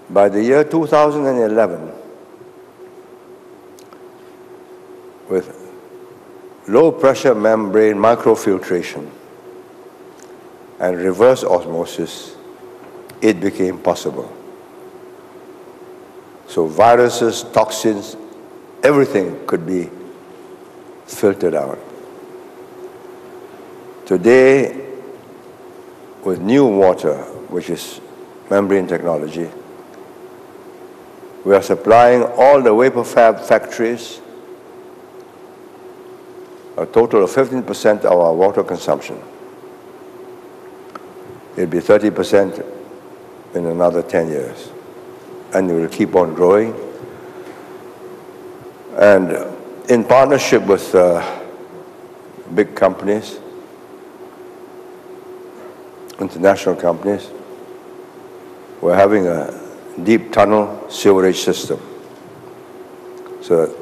By the year 2011, with low-pressure membrane microfiltration and reverse osmosis, it became possible. So viruses, toxins, everything could be filtered out. Today, with new water, which is membrane technology, we are supplying all the vapor fab factories a total of 15% of our water consumption. It'll be 30% in another 10 years. And it will keep on growing. And in partnership with big companies, international companies, we're having a deep tunnel sewerage system. So that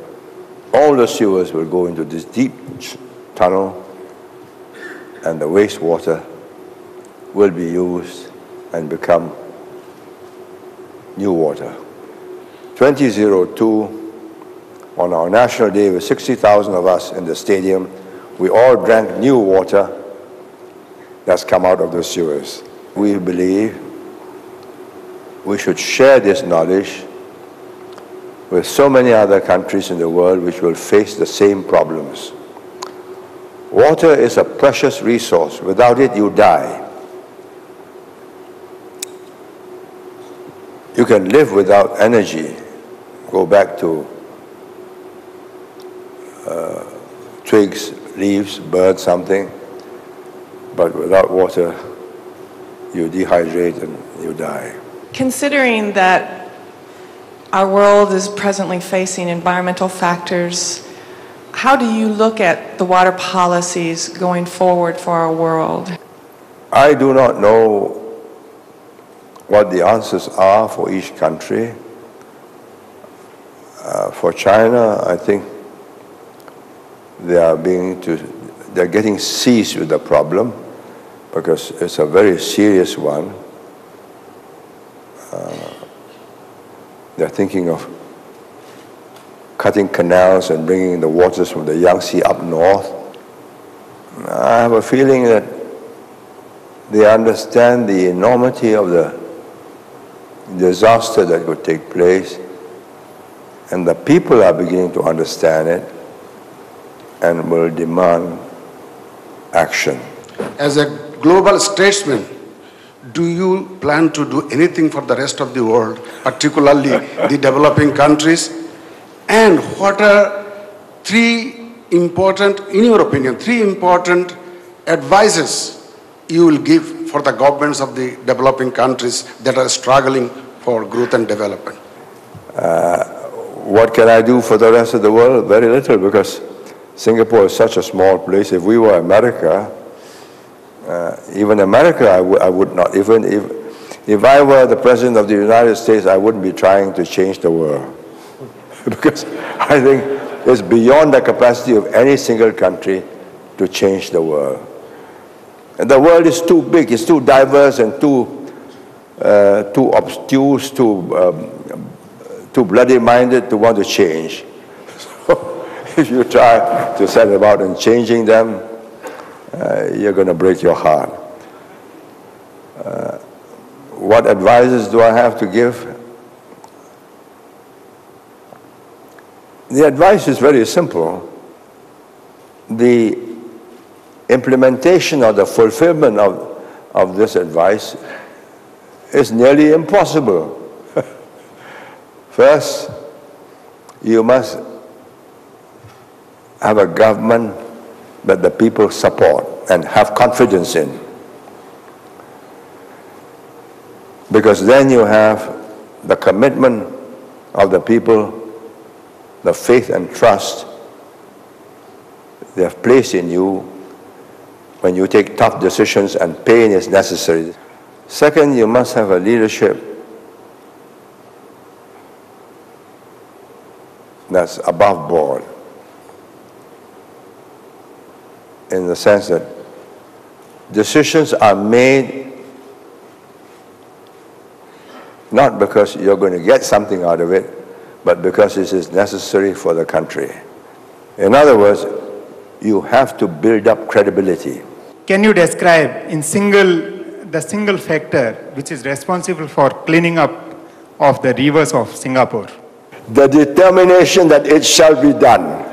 all the sewers will go into this deep tunnel, and the wastewater will be used and become new water. 2002, on our National Day, with 60,000 of us in the stadium, we all drank new water that's come out of the sewers. We believe we should share this knowledge with so many other countries in the world which will face the same problems. Water is a precious resource. Without it, you die. You can live without energy. Go back to twigs, leaves, birds, something. But without water, you dehydrate and you die. Considering that our world is presently facing environmental factors, how do you look at the water policies going forward for our world? I do not know what the answers are for each country. For China, I think they're getting seized with the problem because it's a very serious one. They're thinking of cutting canals and bringing the waters from the Yangtze up north. I have a feeling that they understand the enormity of the disaster that could take place, and the people are beginning to understand it and will demand action. As a global statesman, do you plan to do anything for the rest of the world, particularly the developing countries? And what are three important, in your opinion, three important advices you will give for the governments of the developing countries that are struggling for growth and development? What can I do for the rest of the world? Very little, because Singapore is such a small place. If we were America, even America, I would not, even if I were the President of the United States, I wouldn't be trying to change the world. Because I think it's beyond the capacity of any single country to change the world. And the world is too big, it's too diverse and too obtuse, too bloody-minded to want to change. So if you try to set about and changing them, you're going to break your heart. What advices do I have to give? The advice is very simple. The implementation or the fulfillment of this advice is nearly impossible. First, you must have a government that the people support and have confidence in. Because then you have the commitment of the people, the faith and trust they have placed in you when you take tough decisions and pain is necessary. Second, you must have a leadership that's above board, in the sense that decisions are made not because you're going to get something out of it, but because it is necessary for the country. In other words, you have to build up credibility. Can you describe in the single factor which is responsible for cleaning up of the rivers of Singapore? The determination that it shall be done.